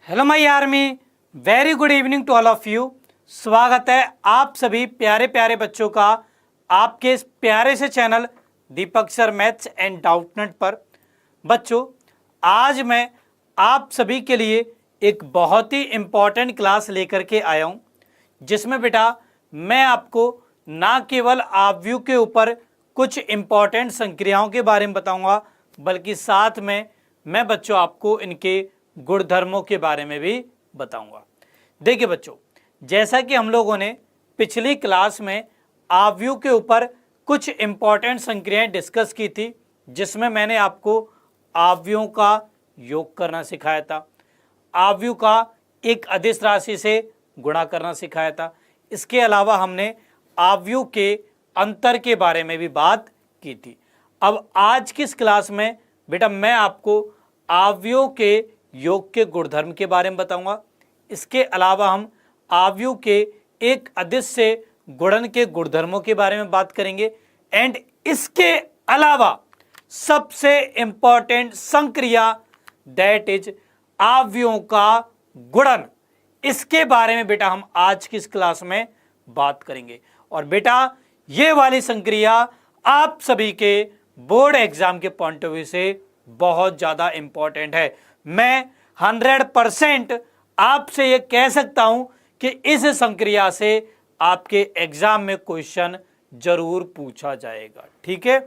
Hello my army, very good evening to all of you. स्वागत है आप सभी प्यारे प्यारे बच्चों का आपके इस प्यारे से channel Deepak sir maths and Doubtnut पर। बच्चों, आज मैं आप सभी के लिए एक बहुत ही इम्पॉर्टेंट क्लास लेकर के आया हूँ, जिसमें बेटा मैं आपको ना केवल आव्यूह के ऊपर कुछ इम्पॉर्टेंट संक्रियाओं के बारे में बताऊंगा, बल्कि साथ में मैं बच्चों आपको इनके गुणधर्मों के बारे में भी बताऊंगा। देखिए बच्चों, जैसा कि हम लोगों ने पिछली क्लास में आव्यूह के ऊपर कुछ इम्पॉर्टेंट संक्रियाएं डिस्कस की थी, जिसमें मैंने आपको आव्यूहों का योग करना सिखाया था, आव्यूह का एक अदिश राशि से गुणा करना सिखाया था। इसके अलावा हमने आव्यूह के अंतर के बारे में भी बात की थी। अब आज की इस क्लास में बेटा मैं आपको आव्यूह के योग के गुणधर्म के बारे में बताऊंगा। इसके अलावा हम आव्यूह के एक अदिश से गुणन के गुणधर्मों के बारे में बात करेंगे एंड इसके अलावा सबसे इंपॉर्टेंट संक्रिया दैट इज आव्यूहों का गुणन, इसके बारे में बेटा हम आज की इस क्लास में बात करेंगे। और बेटा ये वाली संक्रिया आप सभी के बोर्ड एग्जाम के पॉइंट ऑफ व्यू से बहुत ज्यादा इंपॉर्टेंट है। मैं 100% आपसे ये कह सकता हूं कि इस संक्रिया से आपके एग्जाम में क्वेश्चन जरूर पूछा जाएगा। ठीक है,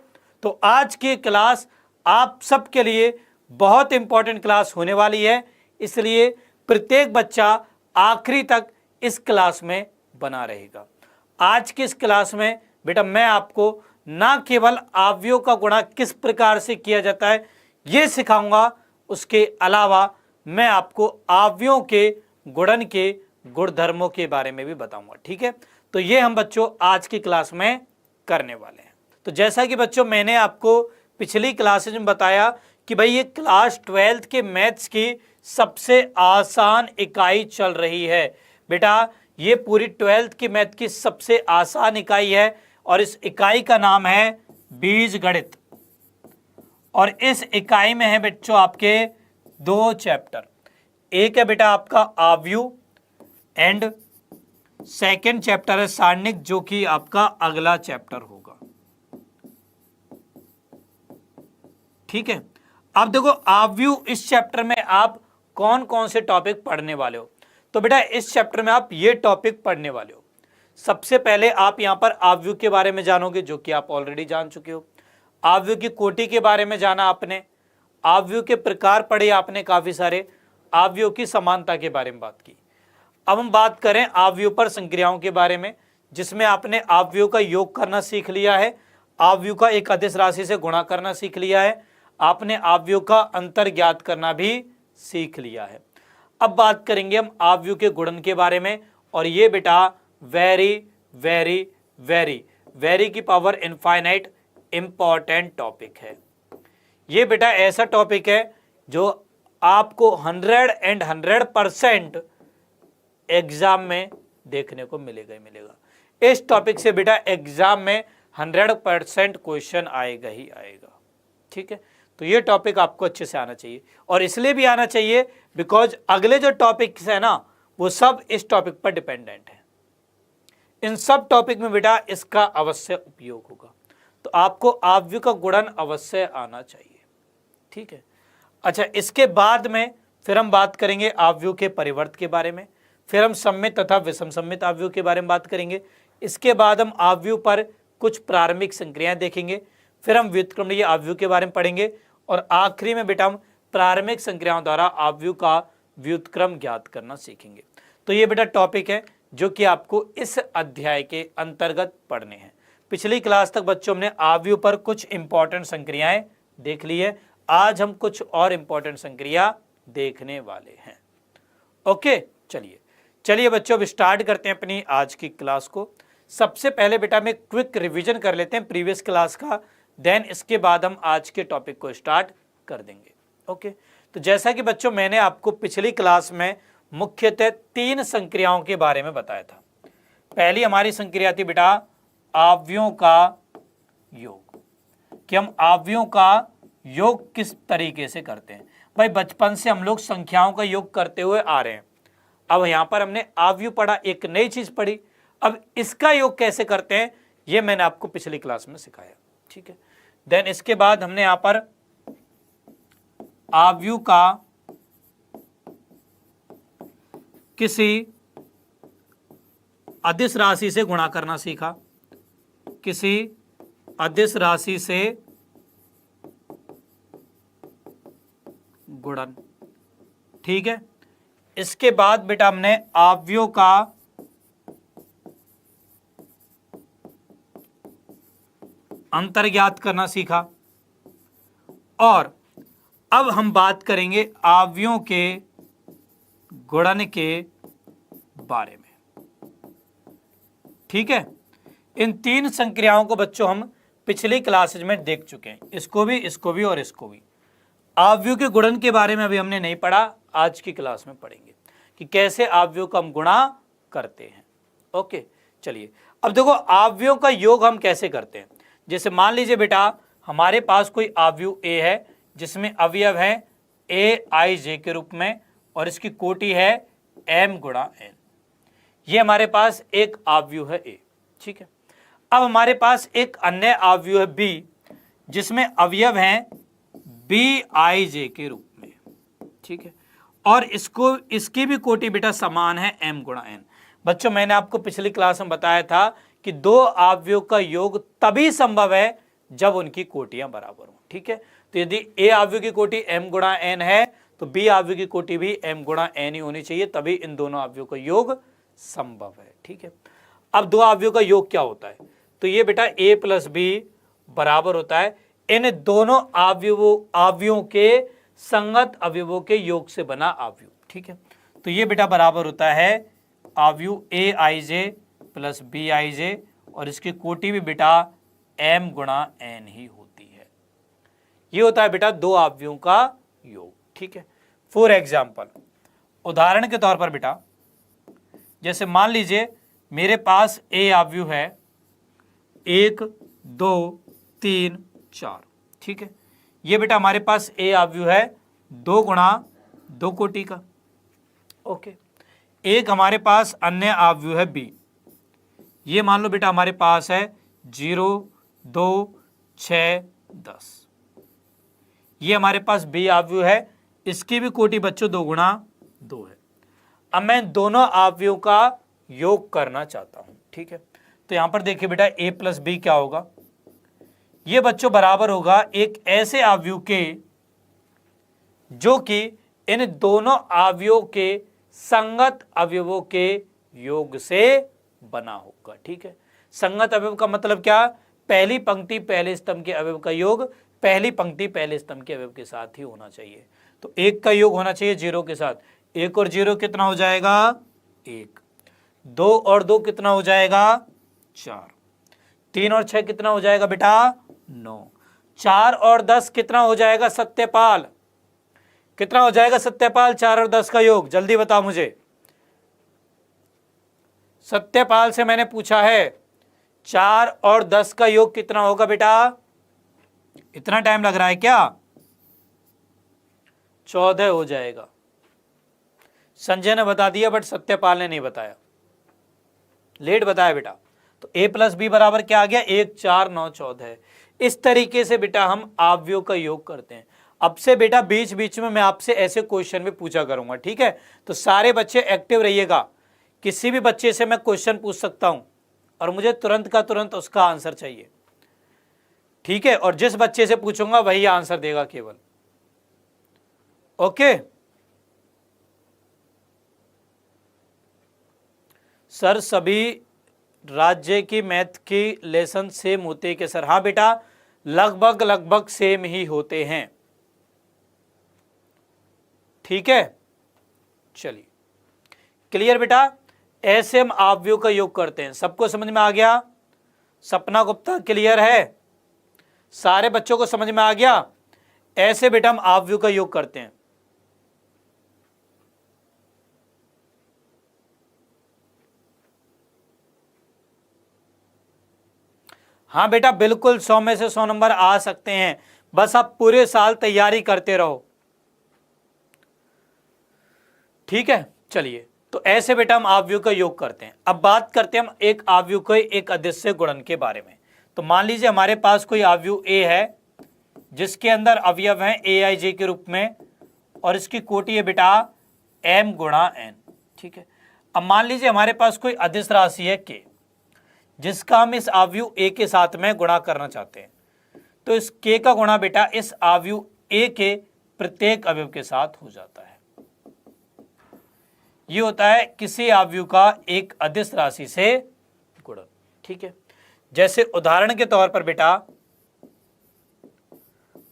तो आज की क्लास आप सबके लिए बहुत इंपॉर्टेंट क्लास होने वाली है, इसलिए प्रत्येक बच्चा आखिरी तक इस क्लास में बना रहेगा। आज की इस क्लास में बेटा मैं आपको ना केवल आव्यूह का गुणा किस प्रकार से किया जाता है ये सिखाऊंगा, उसके अलावा मैं आपको आव्यूहों के गुणन के गुणधर्मों के बारे में भी बताऊंगा। ठीक है, तो ये हम बच्चों आज की क्लास में करने वाले हैं। तो जैसा कि बच्चों मैंने आपको पिछली क्लासेज में बताया कि भाई ये क्लास 12th के मैथ्स की सबसे आसान इकाई चल रही है। बेटा ये पूरी 12th की मैथ की सबसे आसान इकाई है और इस इकाई का नाम है बीजगणित। और इस इकाई में है बच्चों आपके दो चैप्टर, एक है बेटा आपका आव्यूह एंड सेकंड चैप्टर है सारणिक, जो कि आपका अगला चैप्टर होगा। ठीक है, अब देखो आव्यूह इस चैप्टर में आप कौन कौन से टॉपिक पढ़ने वाले हो। तो बेटा इस चैप्टर में आप ये टॉपिक पढ़ने वाले हो। सबसे पहले आप यहां पर आव्यूह के बारे में जानोगे, जो कि आप ऑलरेडी जान चुके हो। आव्यूह की कोटि के बारे में जाना आपने, आव्यूह के प्रकार पढ़े आपने काफी सारे, आव्यूह की समानता के बारे में बात की। अब हम बात करें आव्यूह पर संक्रियाओं के बारे में, जिसमें आपने आव्यूह का योग करना सीख लिया है, आव्यूह का एक अदिश राशि से गुणा करना सीख लिया है, आपने आव्यूह का अंतर ज्ञात करना भी सीख लिया है। अब बात करेंगे हम आव्यूह के गुणन के बारे में, और ये बेटा वेरी वेरी वेरी वेरी की पावर इनफाइनाइट इंपॉर्टेंट टॉपिक है। ये बेटा ऐसा टॉपिक है जो आपको 100% एग्जाम में देखने को मिलेगा ही मिलेगा। इस टॉपिक से बेटा एग्जाम में 100% क्वेश्चन आएगा ही आएगा। ठीक है, तो ये टॉपिक आपको अच्छे से आना चाहिए, और इसलिए भी आना चाहिए बिकॉज अगले जो टॉपिक्स है ना वो सब इस टॉपिक पर डिपेंडेंट है। इन सब टॉपिक में बेटा इसका अवश्य उपयोग होगा, तो आपको आव्यूह का गुणन अवश्य आना चाहिए। ठीक है, अच्छा इसके बाद में फिर हम बात करेंगे आव्यूह के परिवर्त के बारे में, फिर हम सममित तथा विषम सममित आव्यूह के बारे में बात करेंगे। इसके बाद हम आव्यूह पर कुछ प्रारंभिक संक्रियाएं देखेंगे, फिर हम व्युत्क्रमणीय आव्यूह के बारे में पढ़ेंगे, और आखिरी में बेटा हम प्रारंभिक संक्रियाओं द्वारा आव्यूह का व्युत्क्रम ज्ञात करना सीखेंगे। तो ये बेटा टॉपिक है जो कि आपको इस अध्याय के अंतर्गत पढ़ने हैं। पिछली क्लास तक बच्चों हमने आव्यूह पर कुछ इंपॉर्टेंट संक्रियाएं देख ली है, आज हम कुछ और इंपॉर्टेंट संक्रिया देखने वाले हैं। ओके, चलिए बच्चों अब स्टार्ट करते हैं अपनी आज की क्लास को। सबसे पहले बेटा में क्विक रिवीजन कर लेते हैं प्रीवियस क्लास का, देन इसके बाद हम आज के टॉपिक को स्टार्ट कर देंगे। ओके, तो जैसा कि बच्चों मैंने आपको पिछली क्लास में मुख्यतः 3 संक्रियाओं के बारे में बताया था। पहली हमारी संक्रिया थी बेटा आव्यूहों का योग, कि हम आव्यूहों का योग किस तरीके से करते हैं। भाई बचपन से हम लोग संख्याओं का योग करते हुए आ रहे हैं। अब यहां पर हमने आव्यूह पढ़ा, एक नई चीज पढ़ी। अब इसका योग कैसे करते हैं ये मैंने आपको पिछली क्लास में सिखाया, ठीक है। देन इसके बाद हमने यहां पर आव्यूह का किसी अदिश राशि से गुणा करना सीखा, किसी अदिश राशि से गुणन, ठीक है। इसके बाद बेटा हमने आव्यूह का अंतर ज्ञात करना सीखा, और अब हम बात करेंगे आव्यूहों के गुणन के बारे में, ठीक है। इन तीन संक्रियाओं को बच्चों हम पिछली क्लासेज में देख चुके हैं, इसको भी और इसको भी। आव्यूह के गुणन के बारे में अभी हमने नहीं पढ़ा, आज की क्लास में पढ़ेंगे कि कैसे आव्यूह का हम गुणा करते हैं। ओके, चलिए अब देखो आव्यूहों का योग हम कैसे करते हैं। जैसे मान लीजिए बेटा हमारे पास कोई आव्यूह ए है जिसमें अवयव है ए आई जे के रूप में, और इसकी कोटि है m गुणा n। ये हमारे पास एक आव्यूह है ए, ठीक है। अब हमारे पास एक अन्य आव्यूह है बी जिसमें अवयव हैं बी आई जे के रूप में, ठीक है, और इसकी भी कोटि बेटा समान है m गुणा n। बच्चों मैंने आपको पिछली क्लास में बताया था कि दो आव्यूह का योग तभी संभव है जब उनकी कोटियां बराबर हों, ठीक है। तो यदि ए आव्यूह की कोटि m गुणा n है तो बी आव्यूह की कोटि भी m गुणा n ही होनी चाहिए, तभी इन दोनों आव्यूह का योग संभव है, ठीक है। अब दो आव्यूह का योग क्या होता है, तो ये बेटा a प्लस बी बराबर होता है इन दोनों आव्यूहों के संगत अवयवों के योग से बना आव्यूह, ठीक है। तो ये बेटा बराबर होता है आव्यूह ए आई जे प्लस बी आई जे, और इसकी कोटि भी बेटा m गुणा n ही होती है। ये होता है बेटा दो आव्यूहों का योग, ठीक है। फॉर एग्जाम्पल, उदाहरण के तौर पर बेटा जैसे मान लीजिए मेरे पास ए आव्यूह है 1 2 3 4, ठीक है। ये बेटा हमारे पास ए आव्यूह है 2 गुणा 2 कोटि का, ओके। एक हमारे पास अन्य आव्यूह है बी, ये मान लो बेटा हमारे पास है 0 2 6 10। ये हमारे पास बी आव्यूह है, इसकी भी कोटि बच्चों 2 गुणा 2 है। अब मैं दोनों आव्यूहों का योग करना चाहता हूं, ठीक है। तो यहां पर देखिए बेटा a प्लस बी क्या होगा, ये बच्चों बराबर होगा एक ऐसे आव्यूह के जो कि इन दोनों आव्यूहों के संगत अवयवों के योग से बना होगा, ठीक है। संगत अवयव का मतलब क्या, पहली पंक्ति पहले स्तंभ के अवयव का योग पहली पंक्ति पहले स्तंभ के अवयव के साथ ही होना चाहिए। तो 1 का योग होना चाहिए 0 के साथ, 1 और 0 कितना हो जाएगा 1, 2 और 2 कितना हो जाएगा 4, 3 और 6 कितना हो जाएगा बेटा 9, 4 और 10 कितना हो जाएगा सत्यपाल, कितना हो जाएगा सत्यपाल 4 और 10 का योग, जल्दी बताओ मुझे। सत्यपाल से मैंने पूछा है 4 और 10 का योग कितना होगा बेटा, इतना टाइम लग रहा है क्या, 14 हो जाएगा। संजय ने बता दिया बट सत्यपाल ने नहीं बताया, लेट बताया बेटा। तो a प्लस बी बराबर क्या आ गया 1 4 9 14। इस तरीके से बेटा हम आव्यूह का योग करते हैं। अब से बेटा बीच बीच में मैं आपसे ऐसे क्वेश्चन भी पूछा करूंगा, ठीक है। तो सारे बच्चे एक्टिव रहिएगा, किसी भी बच्चे से मैं क्वेश्चन पूछ सकता हूं और मुझे तुरंत का तुरंत उसका आंसर चाहिए, ठीक है। और जिस बच्चे से पूछूंगा वही आंसर देगा केवल, ओके। सर सभी राज्य की मैथ की लेसन सेम होते हैं क्या सर, हाँ बेटा लगभग सेम ही होते हैं, ठीक है। चलिए क्लियर बेटा, ऐसे हम आव्यूह का योग करते हैं। सबको समझ में आ गया, सपना गुप्ता क्लियर है, सारे बच्चों को समझ में आ गया। ऐसे बेटा हम आव्यूह का योग करते हैं। हाँ बेटा बिल्कुल 100 में से 100 नंबर आ सकते हैं, बस आप पूरे साल तैयारी करते रहो, ठीक है, चलिए तो ऐसे बेटा हम अवयव का योग करते हैं। अब बात करते हैं हम एक अवयव के एक अदिश से गुणन के बारे में। तो मान लीजिए हमारे पास कोई अवयव ए है जिसके अंदर अवयव हैं ए आई जे के रूप में और इसकी कोटि है बेटा m गुणा n। ठीक है, अब मान लीजिए हमारे पास कोई अदिश राशि है k जिसका हम इस अवयव a के साथ में गुणा करना चाहते हैं। तो इस k का गुणा बेटा इस अवयव a के प्रत्येक अवयव के साथ हो जाता है। ये होता है किसी अवयव का एक अदिश राशि से गुणन। ठीक है, जैसे उदाहरण के तौर पर बेटा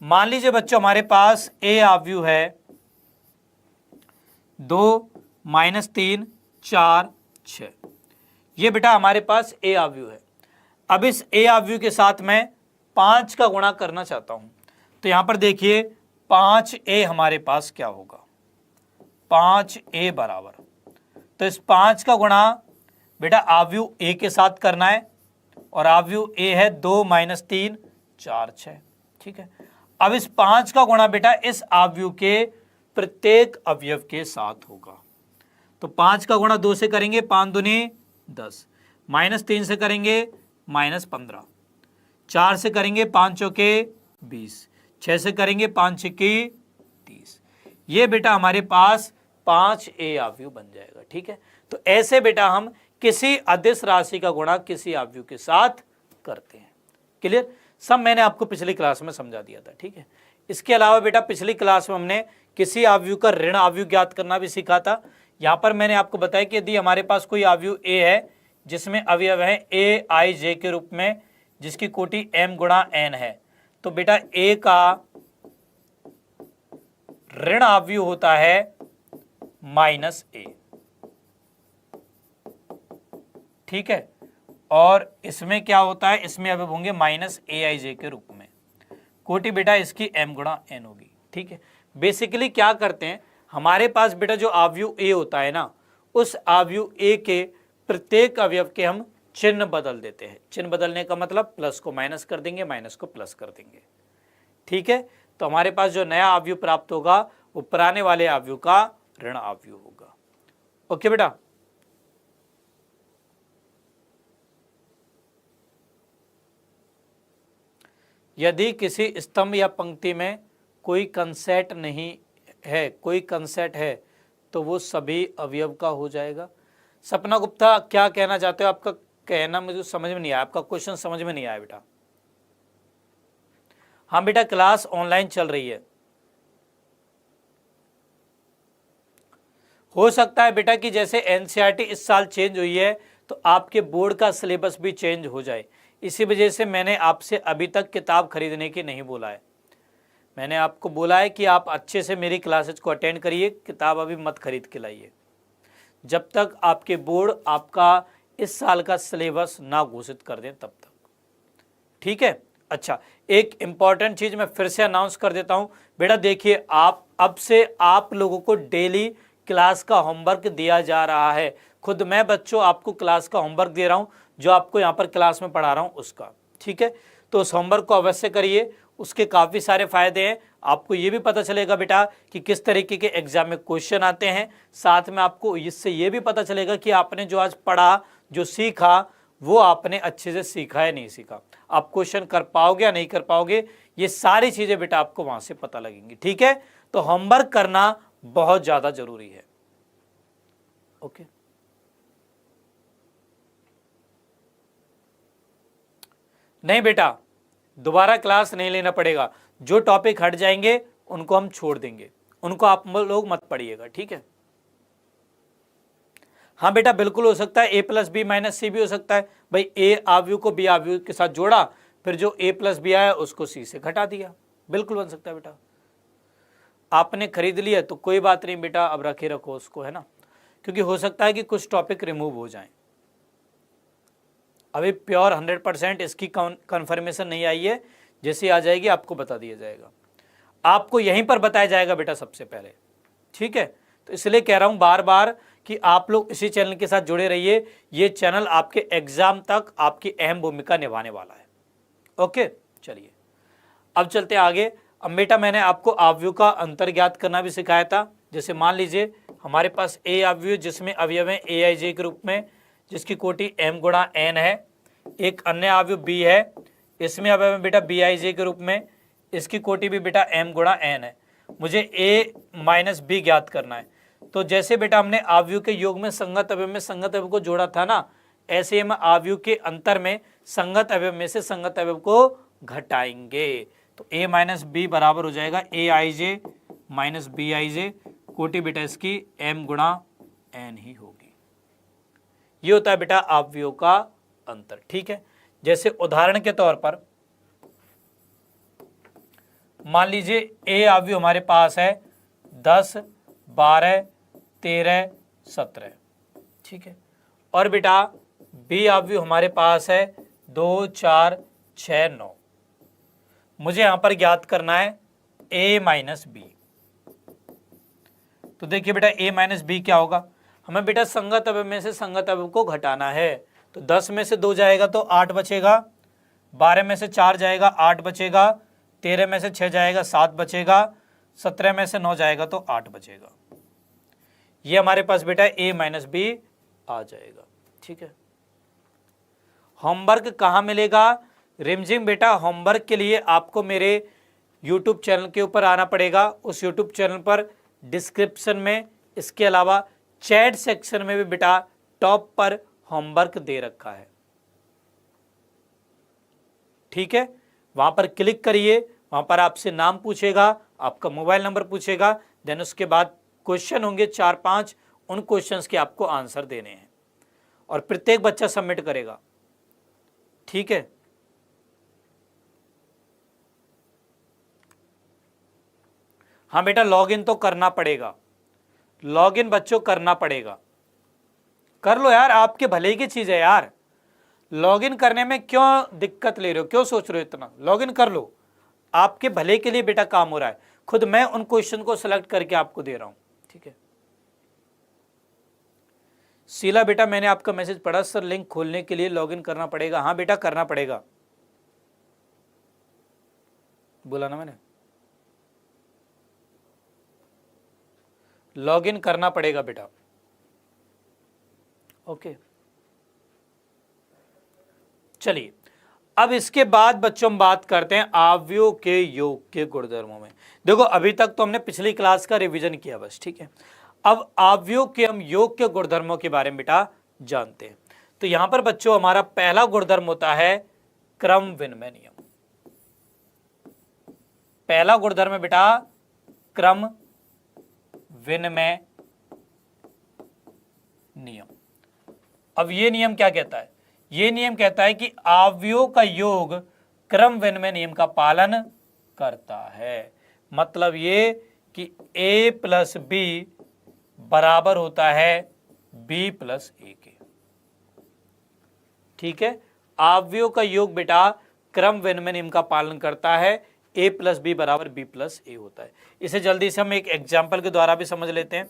मान लीजिए बच्चों हमारे पास a अवयव है 2 -3 4 6। ये बेटा हमारे पास a अवयव है। अब इस a अवयव के साथ मैं 5 का गुणा करना चाहता हूं। तो यहां पर देखिए 5a हमारे पास क्या होगा, 5a बराबर, तो इस 5 का गुणा बेटा अवयव a के साथ करना है और अवयव a है 2 -3 4 6। ठीक है, अब इस 5 का गुणा बेटा इस अवयव के प्रत्येक अवयव के साथ होगा। तो 5 का गुणा 2 से करेंगे 5 दूनी 10, -3 से करेंगे -15, 4 से करेंगे 5 चौके 20, 6 से करेंगे 5 छक्के 30। ये बेटा हमारे पास 5a अवयव बन जाएगा। ठीक है, तो ऐसे बेटा हम किसी अदिश राशि का गुणा किसी अवयव के साथ करते हैं। क्लियर, सब मैंने आपको पिछली क्लास में समझा दिया था। ठीक है, इसके अलावा बेटा पिछली क्लास में हमने किसी अवयव का ऋण अवयव ज्ञात करना भी सीखा था। यहां पर मैंने आपको बताया कि यदि हमारे पास कोई अवयव a है जिसमें अवयव है a i j के रूप में जिसकी कोटि m गुणा n है, तो बेटा a का ऋण अवयव होता है -a। ठीक है, और इसमें क्या होता है, इसमें अवयव होंगे -aij के रूप में, कोटि बेटा इसकी m गुणा n होगी। ठीक है, बेसिकली क्या करते हैं, हमारे पास बेटा जो अवयव a होता है ना, उस अवयव a के प्रत्येक अवयव के हम चिन्ह बदल देते हैं। चिन्ह बदलने का मतलब प्लस को माइनस कर देंगे, माइनस को प्लस कर देंगे। ठीक है, तो हमारे पास जो नया अवयव प्राप्त होगा वो पुराने वाले अवयव का ऋण अवयव होगा। ओके बेटा, यदि किसी स्तंभ या पंक्ति में कोई कंसेट नहीं है, कोई कंसेट है, तो वो सभी अवयव का हो जाएगा। सपना गुप्ता क्या कहना चाहते हो? आपका कहना मुझे समझ में नहीं आया, आपका क्वेश्चन समझ में नहीं आया बेटा। हाँ बेटा, क्लास ऑनलाइन चल रही है। हो सकता है बेटा कि जैसे एनसीईआरटी इस साल चेंज हुई है तो आपके बोर्ड का सिलेबस भी चेंज हो जाए। इसी वजह से मैंने आपसे अभी तक किताब खरीदने की नहीं बोला है। मैंने आपको बोला है कि आप अच्छे से मेरी क्लासेज को अटेंड करिए, किताब अभी मत खरीद के लाइए जब तक आपके बोर्ड आपका इस साल का सिलेबस ना घोषित कर दें तब तक। ठीक है, अच्छा एक इम्पॉर्टेंट चीज़ मैं फिर से अनाउंस कर देता हूं बेटा। देखिए, आप अब से आप लोगों को डेली क्लास का होमवर्क दिया जा रहा है। खुद मैं बच्चों आपको क्लास का होमवर्क दे रहा हूं, जो आपको यहाँ पर क्लास में पढ़ा रहा हूं उसका। ठीक है, तो उस होमवर्क को अवश्य करिए, उसके काफ़ी सारे फायदे हैं। आपको ये भी पता चलेगा बेटा कि किस तरीके के एग्जाम में क्वेश्चन आते हैं। साथ में आपको इससे ये भी पता चलेगा कि आपने जो आज पढ़ा, जो सीखा, वो आपने अच्छे से सीखा या नहीं सीखा, आप क्वेश्चन कर पाओगे या नहीं कर पाओगे, ये सारी चीज़ें बेटा आपको वहाँ से पता लगेंगी। ठीक है, तो होमवर्क करना बहुत ज़्यादा जरूरी है। ओके, नहीं बेटा दोबारा क्लास नहीं लेना पड़ेगा। जो टॉपिक हट जाएंगे उनको हम छोड़ देंगे, उनको आप लोग मत पढ़िएगा। ठीक है, हाँ बेटा बिल्कुल हो सकता है a + b - c भी हो सकता है। भाई a अवयव को b अवयव के साथ जोड़ा, फिर जो a + b आया उसको c से घटा दिया, बिल्कुल बन सकता है बेटा। आपने खरीद लिया तो कोई बात नहीं बेटा, अब रखे रखो उसको, है ना, क्योंकि हो सकता है कि कुछ टॉपिक रिमूव हो जाएं। अभी प्योर 100% इसकी कन्फर्मेशन नहीं आई है, जैसे आ जाएगी आपको बता दिया जाएगा, आपको यहीं पर बताया जाएगा बेटा सबसे पहले। ठीक है, तो इसलिए कह रहा हूं बार बार कि आप लोग इसी चैनल के साथ जुड़े रहिए। ये चैनल आपके एग्जाम तक आपकी अहम भूमिका निभाने वाला है। ओके, चलिए अब चलते आगे। अब बेटा मैंने आपको अवयव का अंतर ज्ञात करना भी सिखाया था। जैसे मान लीजिए हमारे पास ए अवयव जिसमें अवयव है ए आई जे के रूप में, जिसकी कोटि m गुणा n है। एक अन्य अवयव b है, इसमें अवयव है बेटा बी आई जे के रूप में, इसकी कोटि भी बेटा m गुणा n है। मुझे a माइनस बी ज्ञात करना है। तो जैसे बेटा हमने अवयव के योग में संगत अवयव में संगत अवयव को जोड़ा था ना, ऐसे हम अवयव के अंतर में संगत अवयव में से संगत अवयव को घटाएंगे। तो a माइनस बी बराबर हो जाएगा ए आई जे माइनस बी आई जे, कोटि बेटा इसकी m गुणा n ही होगी। ये होता है बेटा अवयव का अंतर। ठीक है, जैसे उदाहरण के तौर पर मान लीजिए ए अवयव हमारे पास है 10, 12, 13, 17। ठीक है, और बेटा बी अवयव हमारे पास है 2, 4, 6, 9। मुझे यहां पर ज्ञात करना है a माइनस बी। तो देखिए बेटा a माइनस बी क्या होगा, हमें बेटा संगत अवयव में से संगत अवयव को घटाना है। तो 10 में से 2 जाएगा तो 8 बचेगा, 12 में से 4 जाएगा 8 बचेगा, 13 में से 6 जाएगा 7 बचेगा, 17 में से 9 जाएगा तो 8 बचेगा। ये हमारे पास बेटा a माइनस बी आ जाएगा। ठीक है, होमवर्क कहाँ मिलेगा? रिमझिम बेटा होमवर्क के लिए आपको मेरे YouTube चैनल के ऊपर आना पड़ेगा। उस YouTube चैनल पर डिस्क्रिप्शन में, इसके अलावा चैट सेक्शन में भी बेटा टॉप पर होमवर्क दे रखा है। ठीक है, वहां पर क्लिक करिए, वहां पर आपसे नाम पूछेगा, आपका मोबाइल नंबर पूछेगा, देन उसके बाद क्वेश्चन होंगे 4-5, उन क्वेश्चंस के आपको आंसर देने हैं और प्रत्येक बच्चा सबमिट करेगा। ठीक है, हाँ बेटा लॉगिन तो करना पड़ेगा, लॉगिन बच्चों करना पड़ेगा। कर लो यार, आपके भले की चीज है यार। लॉगिन करने में क्यों दिक्कत ले रहे हो, क्यों सोच रहे हो इतना? लॉगिन कर लो, आपके भले के लिए बेटा काम हो रहा है। खुद मैं उन क्वेश्चन को सिलेक्ट करके आपको दे रहा हूं। ठीक है, शीला बेटा मैंने आपका मैसेज पढ़ा, सर लिंक खोलने के लिए लॉगिन करना पड़ेगा। हाँ बेटा करना पड़ेगा, बोला ना मैंने, लॉगिन करना पड़ेगा बेटा। ओके, चलिए अब इसके बाद बच्चों हम बात करते हैं अवयव के योग के गुणधर्मों में। देखो अभी तक तो हमने पिछली क्लास का रिवीजन किया बस। ठीक है, अब अवयव के हम योग के गुणधर्मों के बारे में बेटा जानते हैं। तो यहां पर बच्चों हमारा पहला गुणधर्म होता है क्रम विनिमय नियम। पहला गुणधर्म है बेटा क्रम विनिमय नियम। अब ये नियम क्या कहता है? ये नियम कहता है कि अवयवों का योग क्रम विनिमय नियम का पालन करता है। मतलब ये कि a प्लस बी बराबर होता है b प्लस ए के। ठीक है, अवयवों का योग बेटा क्रम विनिमय नियम का पालन करता है, a प्लस बी बराबर b प्लस ए होता है। इसे जल्दी से हम एक एग्जाम्पल के द्वारा भी समझ लेते हैं।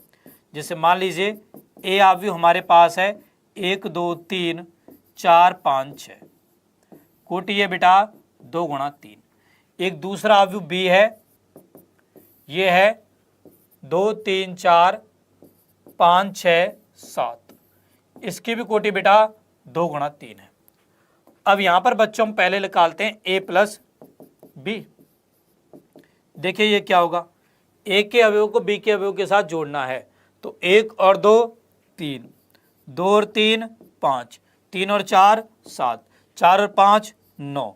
जैसे मान लीजिए a अवयव हमारे पास है 1, 2, 3, 4, 5, 6, कोटि है बेटा 2 गुणा 3। एक दूसरा अवयव b है, ये है 2, 3, 4, 5, 6, 7, इसकी भी कोटि बेटा 2 गुणा 3 है। अब यहां पर बच्चों हम पहले निकालते हैं a प्लस बी। देखिए ये क्या होगा, a के अवयव को b के अवयव के साथ जोड़ना है। तो 1 और 2 3, 2 और 3 5, 3 और 4 7, 4 और 5 9,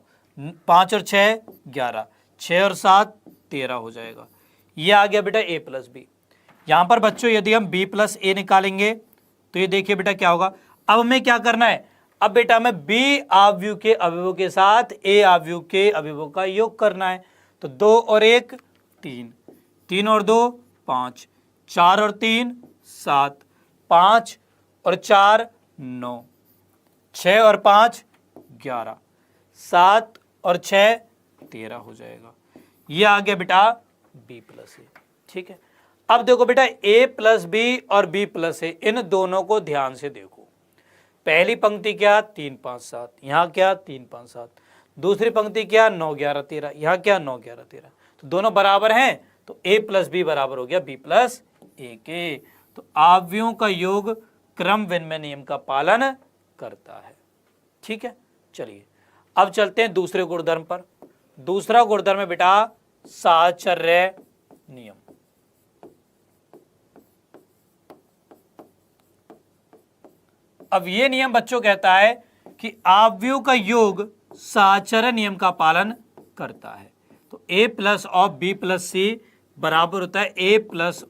5 और 6 11, 6 और 7 13 हो जाएगा। ये आ गया बेटा a प्लस बी। यहाँ पर बच्चों यदि हम b प्लस ए निकालेंगे तो ये देखिए बेटा क्या होगा। अब हमें क्या करना है, अब बेटा हमें b अवयव के अवयवों के साथ a अवयव के अवयवों का योग करना है। तो 2 और 1 3, 3 और 2 5, 4 और 3 7, 5 और 4 9, 6 और 5 11, 7 और 6 13 हो जाएगा। ये आ गया बेटा b प्लस ए। ठीक है, अब देखो बेटा a प्लस बी और b प्लस ए, इन दोनों को ध्यान से देखो। पहली पंक्ति क्या 3 5 7, यहाँ क्या 3 5 7, दूसरी पंक्ति क्या 9 11 13, यहाँ क्या 9 11 13। तो दोनों बराबर हैं, तो a प्लस बी बराबर हो गया b प्लस ए के। तो अवयवों का योग क्रम विनिमय नियम का पालन करता है। ठीक है, चलिए अब चलते हैं दूसरे गुणधर्म पर। दूसरा गुणधर्म है बेटा साहचर्य नियम। अब ये नियम बच्चों कहता है कि अवयवों का योग साहचर्य नियम का पालन करता है। तो a plus of B plus C बराबर होता है a plus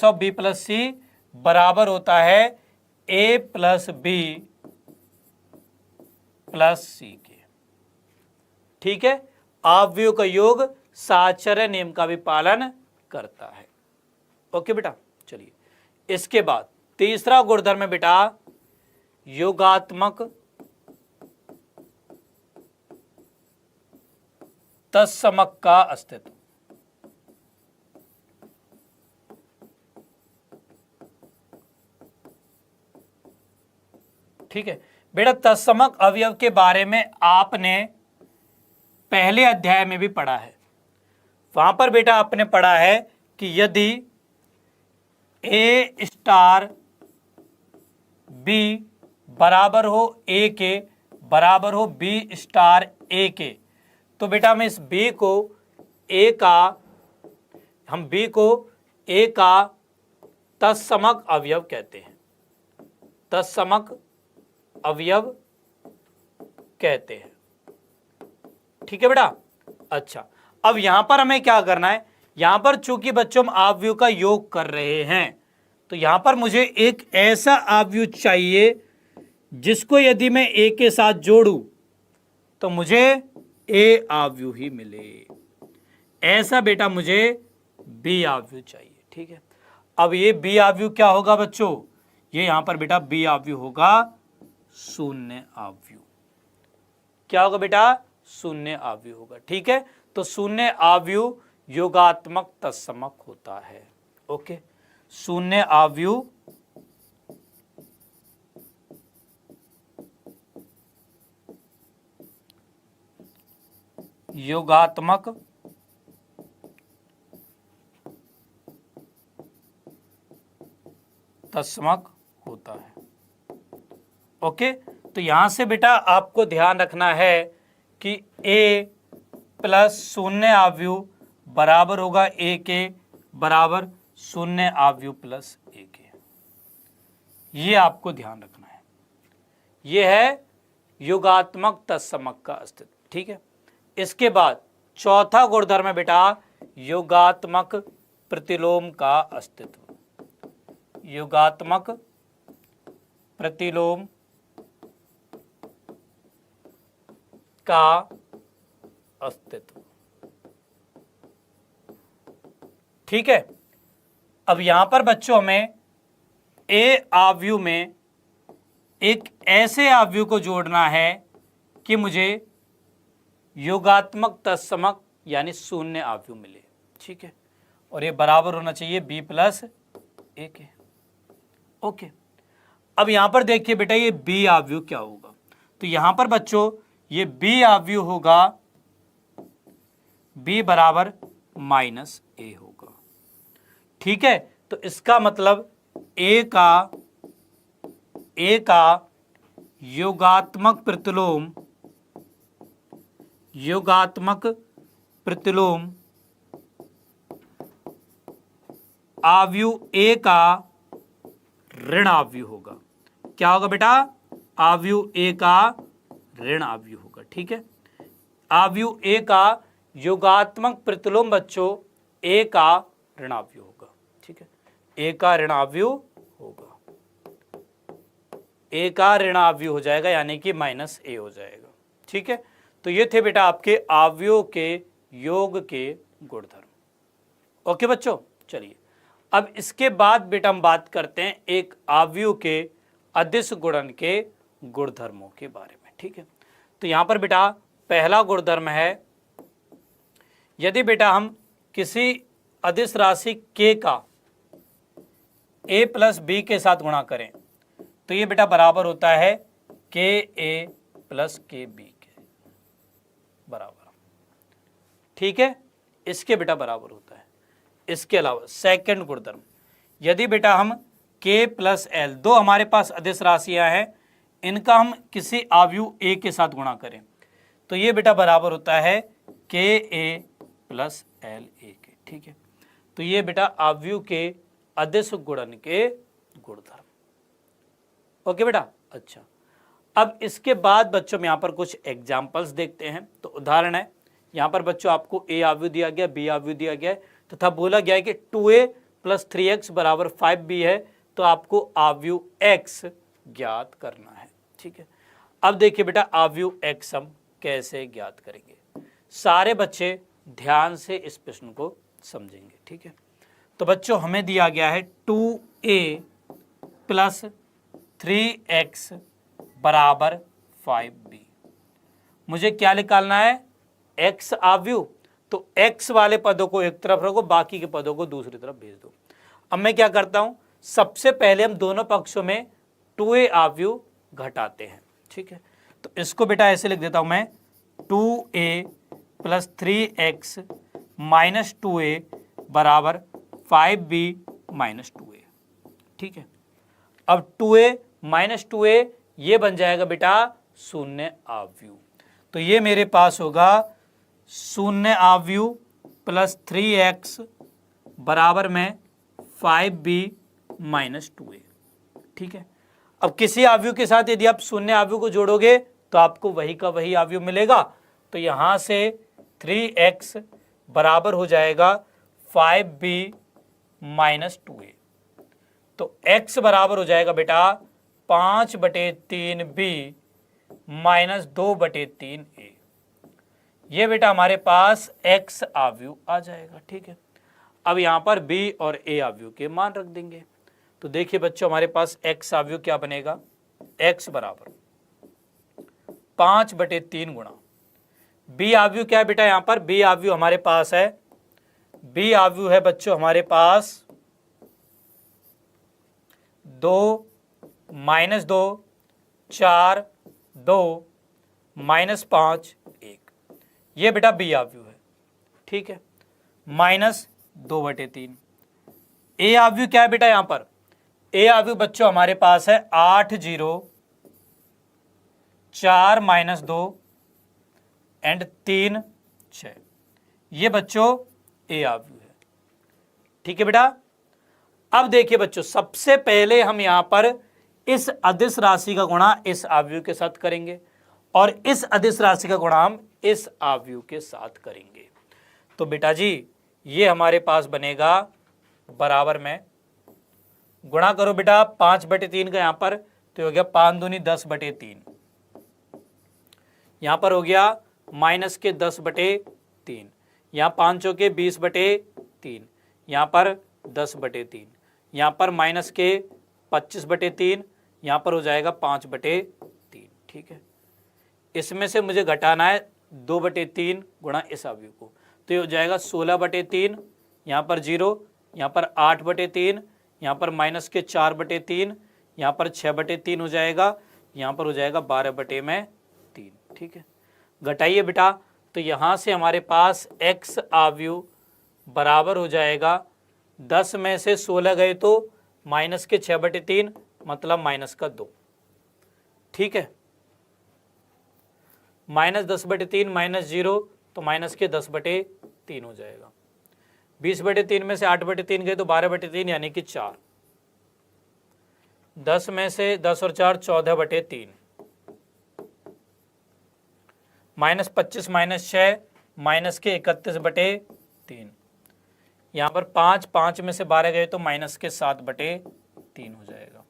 of B plus C बराबर होता है a plus B plus C के। ठीक है, अवयवों का योग साहचर्य नियम का भी पालन करता है। ओके बेटा, चलिए इसके बाद तीसरा गुणधर्म है बेटा योगात्मक तत्समक का अस्तित्व। ठीक है बेटा, तत्समक अवयव के बारे में आपने पहले अध्याय में भी पढ़ा है। वहां पर बेटा आपने पढ़ा है कि यदि ए स्टार बी बराबर हो ए के बराबर हो बी स्टार ए के, तो बेटा हम इस बी को ए का तत्समक अवयव कहते हैं। तत्समक अवयव कहते हैं। ठीक है बेटा, अच्छा अब यहां पर हमें क्या करना है, यहां पर चूंकि बच्चों हम अवयव का योग कर रहे हैं, तो यहां पर मुझे एक ऐसा अवयव चाहिए जिसको यदि मैं ए के साथ जोड़ूं तो मुझे ए अवयव ही मिले। ऐसा बेटा मुझे बी अवयव चाहिए। ठीक है, अब ये बी अवयव क्या होगा बच्चों, ये यहां पर बेटा बी अवयव होगा शून्य अवयव। क्या होगा बेटा, शून्य अवयव होगा। ठीक है, तो शून्य अवयव योगात्मक तत्समक होता है। ओके, शून्य अवयव योगात्मक तत्समक होता है। ओके, तो यहां से बेटा आपको ध्यान रखना है कि a प्लस शून्य अवयव बराबर होगा a के बराबर शून्य अवयव प्लस a के। ये आपको ध्यान रखना है। ये है योगात्मक तत्समक का अस्तित्व। ठीक है, इसके बाद चौथा गुणधर्म है बेटा योगात्मक प्रतिलोम का अस्तित्व। योगात्मक प्रतिलोम का अस्तित्व। ठीक है, अब यहां पर बच्चों में ए अवयव में एक ऐसे अवयव को जोड़ना है कि मुझे योगात्मक तत्समक यानी शून्य अवयव मिले। ठीक है, और ये बराबर होना चाहिए बी प्लस ए के। ओके, अब यहां पर देखिए बेटा ये बी अवयव क्या होगा, तो यहां पर बच्चों ये बी अवयव होगा बी बराबर माइनस ए होगा। ठीक है, तो इसका मतलब ए का योगात्मक प्रतिलोम अवयव ए का ऋण अवयव होगा। क्या होगा बेटा, अवयव ए का ऋण अवयव होगा। ठीक है, अवयव ए का योगात्मक प्रतिलोम बच्चों ए का ऋण अवयव होगा। ठीक है, ए का ऋण अवयव होगा, ए का ऋण अवयव हो जाएगा यानी कि माइनस ए हो जाएगा। ठीक है, तो ये थे बेटा आपके अवयव के योग के गुणधर्म। ओके बच्चों, चलिए अब इसके बाद बेटा हम बात करते हैं एक अवयव के अदिश गुणन के गुणधर्मों के बारे में। ठीक है, तो यहां पर बेटा पहला गुणधर्म है यदि बेटा हम किसी अदिश राशि k का a प्लस बी के साथ गुणा करें तो ये बेटा बराबर होता है के ए प्लस के बी के बराबर। ठीक है, इसके बेटा बराबर होता है। इसके अलावा सेकंड गुणधर्म, यदि बेटा हम k प्लस एल, दो हमारे पास अदिश राशियां हैं, इनका हम किसी आव्यूह a के साथ गुणा करें तो ये बेटा बराबर होता है के ए प्लस एल ए के। ठीक है, तो ये बेटा आव्यूह के अदिश गुणन के गुणधर्म। ओके बेटा। अच्छा, अब इसके बाद बच्चों में यहाँ पर कुछ एग्जाम्पल्स देखते हैं। तो उदाहरण है, यहाँ पर बच्चों आपको ए आव्यूह दिया गया, बी आव्यूह दिया गया है तथा बोला गया है कि 2a प्लस 3x बराबर 5b है, तो आपको आव्यूह x ज्ञात करना है। ठीक है, अब देखिए बेटा आव्यूह x हम कैसे ज्ञात करेंगे, सारे बच्चे ध्यान से इस प्रश्न को समझेंगे। ठीक है, तो बच्चों हमें दिया गया है 2a प्लस 3x बराबर 5b। मुझे क्या निकालना है, x आव्यूह, तो x वाले पदों को एक तरफ रखो, बाकी के पदों को दूसरी तरफ भेज दो। अब मैं क्या करता हूं, सबसे पहले हम दोनों पक्षों में 2a आव्यूह घटाते हैं। ठीक है, तो इसको बेटा ऐसे लिख देता हूं मैं, 2a plus 3x minus 2a बराबर 5b माइनस 2a। ठीक है, अब 2a माइनस 2a ये बन जाएगा बेटा शून्य आव्यूह, तो ये मेरे पास होगा शून्य आव्यूह प्लस 3x बराबर में 5b माइनस 2a। ठीक है, अब किसी आव्यूह के साथ यदि आप शून्य आव्यूह को जोड़ोगे तो आपको वही का वही आव्यूह मिलेगा, तो यहां से 3x बराबर हो जाएगा 5b माइनस 2a, तो x बराबर हो जाएगा बेटा 5/3b माइनस 2/3a। ये बेटा हमारे पास x आव्यूह आ जाएगा। ठीक है, अब यहाँ पर b और a आव्यूह के मान रख देंगे। तो देखिए बच्चों हमारे पास x आव्यूह क्या बनेगा, x बराबर 5/3 गुणा b आव्यूह क्या है बेटा, यहाँ पर b आव्यूह हमारे पास है, b आव्यूह है बच्चों हमारे पास 2 माइनस 2 4 2 माइनस 5 1, ये बेटा बी आव्यूह है। ठीक है, माइनस 2/3। ए आव्यूह क्या है बेटा, यहां पर ए आव्यूह बच्चों हमारे पास है 8 0 4 माइनस 2 एंड 3 6, ये बच्चों ए आव्यूह है। ठीक है बेटा, अब देखिए बच्चों सबसे पहले हम यहां पर इस अदिश राशि का गुणा इस आव्यूह के साथ करेंगे और इस अदिश राशि का गुणा हम इस आव्यूह के साथ करेंगे। तो बेटा जी ये हमारे पास बनेगा बराबर में, गुणा करो बेटा 5/3 का, यहां पर तो हो गया 5 दूनी 10/3, यहां पर हो गया माइनस के 10/3, यहां 5 चौके 20/3, यहां पर 10/3, यहां पर माइनस के 25/3, यहां पर हो जाएगा 5/3। ठीक है, इसमें से मुझे घटाना है 2/3 गुणा इस आव्यूह को, तो ये हो जाएगा 16/3, यहाँ पर 0, यहाँ पर 8/3, यहाँ पर माइनस के 4/3, यहाँ पर 6/3 हो जाएगा, यहाँ पर हो जाएगा 12/3। ठीक है, घटाइए बेटा, तो यहाँ से हमारे पास x आव्यूह बराबर हो जाएगा 10 में से 16 गए तो माइनस के 6/3 मतलब माइनस का 2। ठीक है, माइनस 10/3 माइनस 0 तो माइनस के 10/3 हो जाएगा, 20/3 में से 8/3 गए तो 12/3 यानी कि 4, 10 में से 10 और 4 14/3, माइनस 25 माइनस 6 माइनस के 31/3, यहाँ पर 5 में से 12 गए तो माइनस के 7/3 हो जाएगा।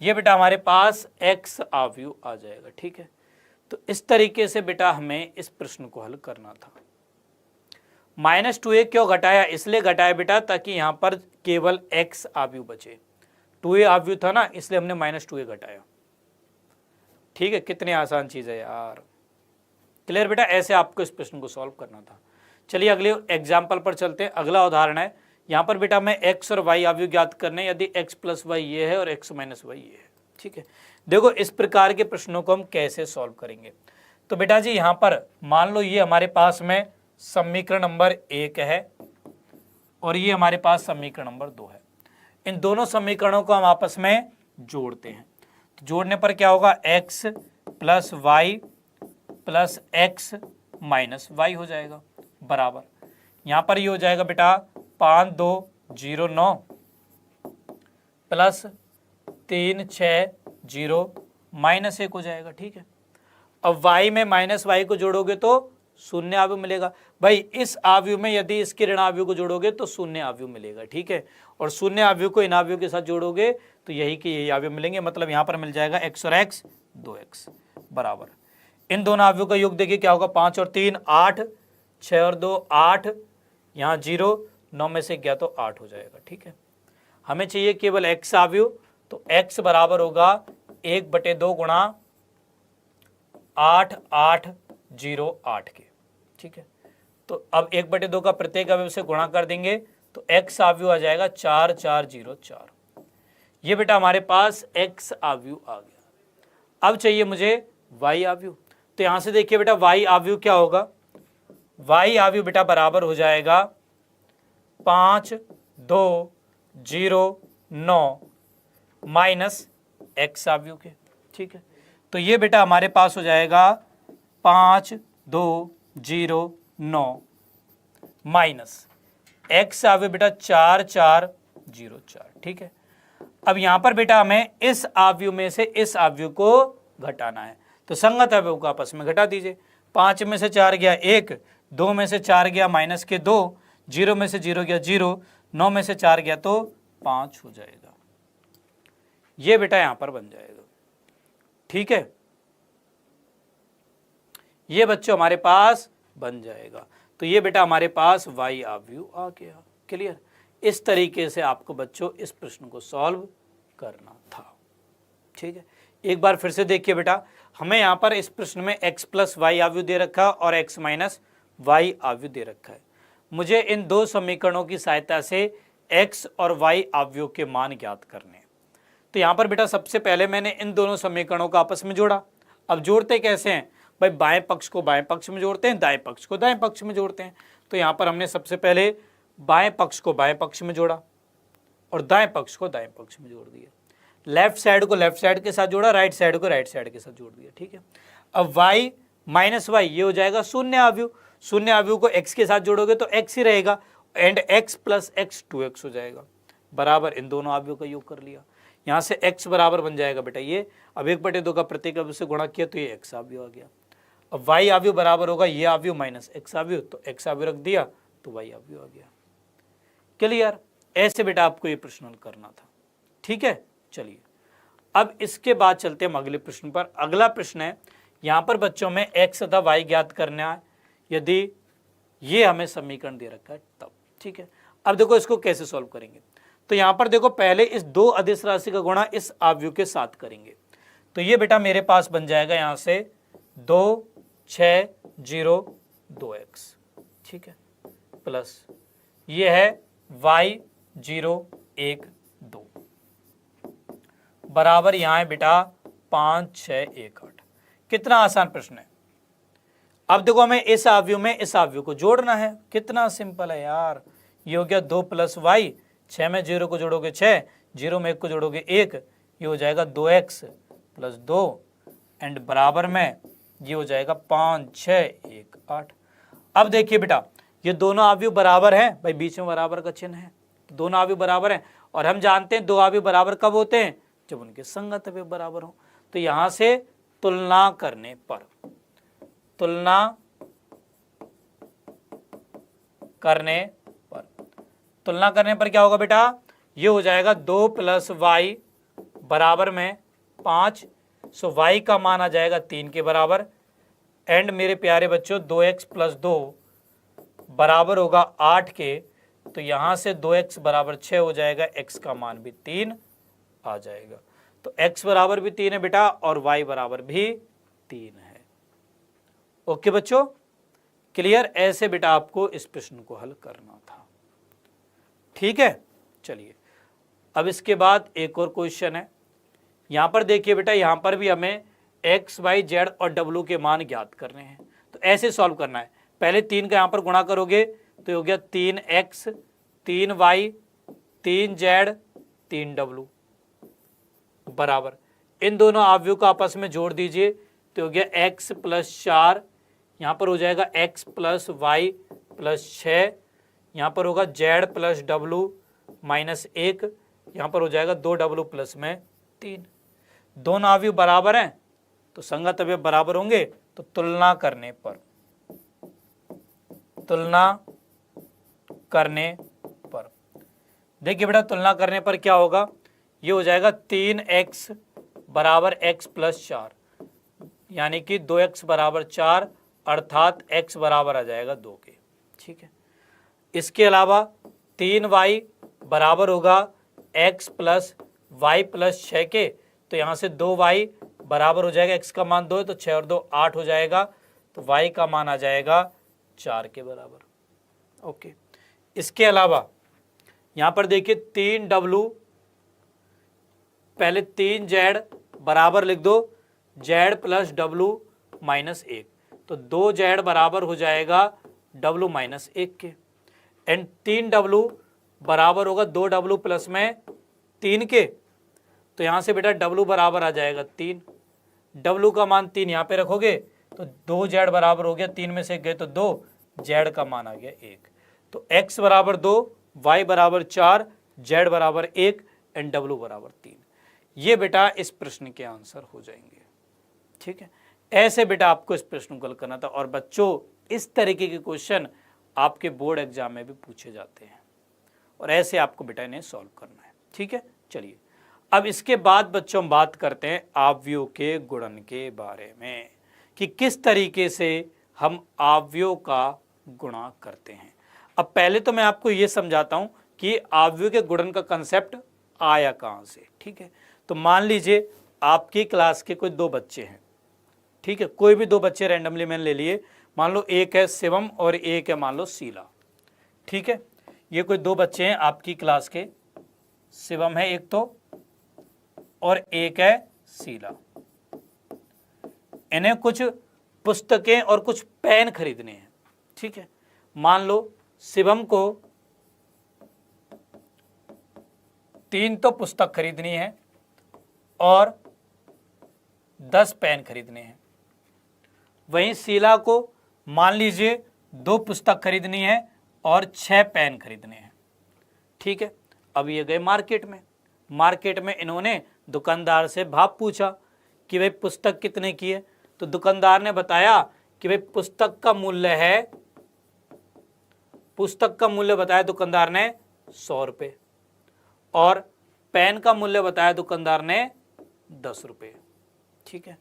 ये बेटा हमारे पास x आव्यूह आ जाएगा। ठीक है, तो इस तरीके से बेटा हमें इस प्रश्न को हल करना था। -2a क्यों घटाया, इसलिए घटाया बेटा ताकि यहाँ पर केवल x आव्यूह बचे, 2a आव्यूह था ना, इसलिए हमने -2a घटाया। ठीक है, कितनी आसान चीज़ है यार। क्लियर बेटा, ऐसे आपको इस प्रश्न को सॉल्व करना था। चलिए अगले एग्जाम्पल पर चलते हैं। अगला उदाहरण है, यहाँ पर बेटा मैं x और y आव्यूह ज्ञात करने, यदि x प्लस वाई ये है और x माइनस वाई ये है। ठीक है, देखो इस प्रकार के प्रश्नों को हम कैसे सॉल्व करेंगे। तो बेटा जी यहाँ पर मान लो ये हमारे पास में समीकरण नंबर 1 है और ये हमारे पास समीकरण नंबर 2 है। इन दोनों समीकरणों को हम आपस में जोड़ते हैं। तो जोड़ने पर क्या होगा, x plus Y plus X minus Y हो जाएगा बराबर, यहाँ पर ये हो जाएगा बेटा 5209 प्लस 3610 माइनस 1 हो जाएगा। ठीक है, अब y में माइनस वाई को जोड़ोगे तो शून्य आव्यूह मिलेगा। भाई इस आव्यूह में यदि इसके ऋण आव्यूह को जोड़ोगे तो शून्य आव्यूह मिलेगा। ठीक है, और शून्य आव्यूह को इन आव्यूह के साथ जोड़ोगे तो यही के यही आव्यूह मिलेंगे। मतलब यहाँ पर मिल जाएगा x और x 2x बराबर, इन दोनों आव्यूह का योग देखिए क्या होगा, 5 और 3 8, 6 और 2 8, यहाँ 0, 9 में से गया तो 8 हो जाएगा। ठीक है, हमें चाहिए केवल x आव्यूह, तो x बराबर होगा 1/2 गुणा 8 8 0 8 के। ठीक है, तो अब 1/2 का प्रत्येक अवयव से गुणा कर देंगे तो x आव्यूह आ जाएगा 4 4 0 4। ये बेटा हमारे पास x आव्यूह आ गया। अब चाहिए मुझे y आव्यूह, तो यहां से देखिए बेटा y आव्यूह क्या होगा, y आव्यूह बेटा बराबर हो जाएगा 5 2 0 9 माइनस x आव्यूह के। ठीक है, तो ये बेटा हमारे पास हो जाएगा 5 2 0 9 माइनस x आव्यूह बेटा 4 4 0 4। ठीक है, अब यहां पर बेटा हमें इस आव्यूह में से इस आव्यूह को घटाना है, तो संगत अवयव को आपस में घटा दीजिए। 5 में से 4 गया 1, 2 में से 4 गया माइनस के 2, 0 में से 0 गया 0, 9 में से 4 गया तो 5 हो जाएगा। ये बेटा यहां पर बन जाएगा। ठीक है, ये बच्चों हमारे पास बन जाएगा। तो ये बेटा हमारे पास y आव्यूह आ गया। क्लियर, इस तरीके से आपको बच्चों इस प्रश्न को सॉल्व करना था। ठीक है, एक बार फिर से देखिए बेटा, हमें यहाँ पर इस प्रश्न में x प्लस वाई आव्यूह दे रखा है और x माइनस वाई आव्यूह दे रखा है। मुझे इन दो समीकरणों की सहायता से x और y आव्यूह के मान ज्ञात करने हैं। तो यहाँ पर बेटा सबसे पहले मैंने इन दोनों समीकरणों को आपस में जोड़ा। अब जोड़ते कैसे हैं भाई, बाएं पक्ष को बाएं पक्ष में जोड़ते हैं, दाएं पक्ष को दाएं पक्ष में जोड़ते हैं। तो यहाँ पर हमने सबसे पहले बाएं पक्ष को बाएं पक्ष में जोड़ा और दाएं पक्ष को दाएं पक्ष में जोड़ दिया। लेफ्ट साइड को लेफ्ट साइड के साथ जोड़ा, राइट साइड को राइट साइड के साथ जोड़ दिया। ठीक है, अब y माइनस वाई ये हो जाएगा शून्य आव्यूह। शून्य आव्यूह को x के साथ जोड़ोगे तो x ही रहेगा and x plus x 2x हो जाएगा बराबर, इन दोनों आव्यूह का योग कर लिया। यहाँ से x बराबर बन जाएगा बेटा ये, अब 1/2 का प्रत्येक आव्यूह से गुणा किया तो ये x आव्यूह आ गया। अब y आव्यूह बराबर होगा ये आव्यूह माइनस x आव्यूह, तो x आव्यूह रख दिया तो y आव्यूह आ गया। क्लियर, ऐसे बेटा आपको ये प्रश्न हल करना था। ठीक है, चलिए अब इसके बाद चलते हैं अगले प्रश्न पर। अगला प्रश्न है, यहाँ पर बच्चों में x तथा y ज्ञात करना है यदि ये हमें समीकरण दे रखा है तब। ठीक है, अब देखो इसको कैसे सॉल्व करेंगे। तो यहाँ पर देखो पहले इस दो अदिश राशि का गुणा इस आव्यूह के साथ करेंगे। तो ये बेटा मेरे पास बन जाएगा यहाँ से 2 6 0 2x। ठीक है, प्लस ये है y 0 1 2 बराबर, यहाँ है बेटा 5 6 1 8। कितना आसान प्रश्न है। अब देखो हमें इस आव्यूह में इस आव्यूह को जोड़ना है। कितना सिंपल है यार, ये हो गया 2 प्लस वाई, 6 में 0 को जोड़ोगे 6, 0 में 1 को जोड़ोगे 1, ये हो जाएगा 2x प्लस 2 एंड बराबर में ये हो जाएगा 5 6 1 8। अब देखिए बेटा ये दोनों आव्यूह बराबर हैं, भाई बीच में बराबर का चिन्ह है, दोनों आव्यूह बराबर हैं और हम जानते हैं दो आव्यूह बराबर कब होते हैं, जब उनके संगत अवयव बराबर हो। तो यहां से तुलना करने पर क्या होगा बेटा, ये हो जाएगा 2 प्लस वाई बराबर में 5, सो वाई का मान आ जाएगा 3 के बराबर एंड मेरे प्यारे बच्चों 2x प्लस 2 बराबर होगा 8 के। तो यहां से 2x बराबर 6 हो जाएगा, x का मान भी 3 आ जाएगा। तो x बराबर भी 3 है बेटा और y बराबर भी 3 है। ओके बच्चों, क्लियर। ऐसे बेटा आपको इस प्रश्न को हल करना था। ठीक है, चलिए अब इसके बाद एक और क्वेश्चन है। यहां पर देखिए बेटा, यहां पर भी हमें x y z और w के मान ज्ञात करने हैं। तो ऐसे सॉल्व करना है, पहले 3 का यहां पर गुणा करोगे तो हो गया 3x 3y 3z 3w बराबर, इन दोनों अवयव को आपस में जोड़ दीजिए तो हो गया x प्लस 4, यहाँ पर हो जाएगा x प्लस वाई प्लस 6, यहाँ पर होगा z प्लस w माइनस 1, यहाँ पर हो जाएगा 2w प्लस में 3। दोनों अवयव बराबर हैं तो संगत अवयव बराबर होंगे, तो तुलना करने पर देखिए बेटा, तुलना करने पर क्या होगा, ये हो जाएगा 3x बराबर x प्लस 4, यानी कि 2x बराबर 4, अर्थात x बराबर आ जाएगा 2 के। ठीक है, इसके अलावा 3y बराबर होगा x प्लस वाई प्लस 6 के, तो यहाँ से 2y बराबर हो जाएगा, x का मान 2 है तो 6 और 2 8 हो जाएगा, तो y का मान आ जाएगा 4 के बराबर। ओके, इसके अलावा यहाँ पर देखिए 3w, पहले 3z बराबर लिख दो z प्लस w माइनस 1, तो 2z बराबर हो जाएगा w माइनस 1 के, एंड 3w बराबर होगा 2w प्लस में 3 के, तो यहाँ से बेटा w बराबर आ जाएगा 3, w का मान 3 यहाँ पे रखोगे तो 2z बराबर हो गया, 3 में से गए तो 2, z का मान आ गया 1, तो x बराबर 2, y बराबर 4, z बराबर 1 एंड w बराबर 3। ये बेटा इस प्रश्न के आंसर हो जाएंगे। ठीक है, ऐसे बेटा आपको इस प्रश्न को हल करना था, और बच्चों इस तरीके के क्वेश्चन आपके बोर्ड एग्जाम में भी पूछे जाते हैं, और ऐसे आपको बेटा इन्हें सॉल्व करना है। ठीक है, चलिए अब इसके बाद बच्चों हम बात करते हैं अवयव के गुणन के बारे में, कि किस तरीके से हम अवयव का गुणा करते हैं। अब पहले तो मैं आपको ये समझाता हूं कि अवयव के गुणन का कंसेप्ट आया कहां से। ठीक है, तो मान लीजिए आपकी क्लास के कोई 2 बच्चे हैं। ठीक है, कोई भी 2 बच्चे रैंडमली मैंने ले लिए, मान लो एक है शिवम और एक है मान लो शीला। ठीक है, ये कोई 2 बच्चे हैं आपकी क्लास के, शिवम है एक तो और एक है शीला। इन्हें कुछ पुस्तकें और कुछ पेन खरीदने हैं। ठीक है, मान लो शिवम को 3 तो पुस्तक खरीदनी है और 10 पेन खरीदने हैं, वहीं शीला को मान लीजिए 2 पुस्तक खरीदनी है और 6 पेन खरीदने हैं। ठीक है, अब ये गए मार्केट में इन्होंने दुकानदार से भाव पूछा कि भाई पुस्तक कितने की है, तो दुकानदार ने बताया कि भाई पुस्तक का मूल्य बताया दुकानदार ने 100 रुपये, और पेन का मूल्य बताया दुकानदार ने 10 रुपये। ठीक है,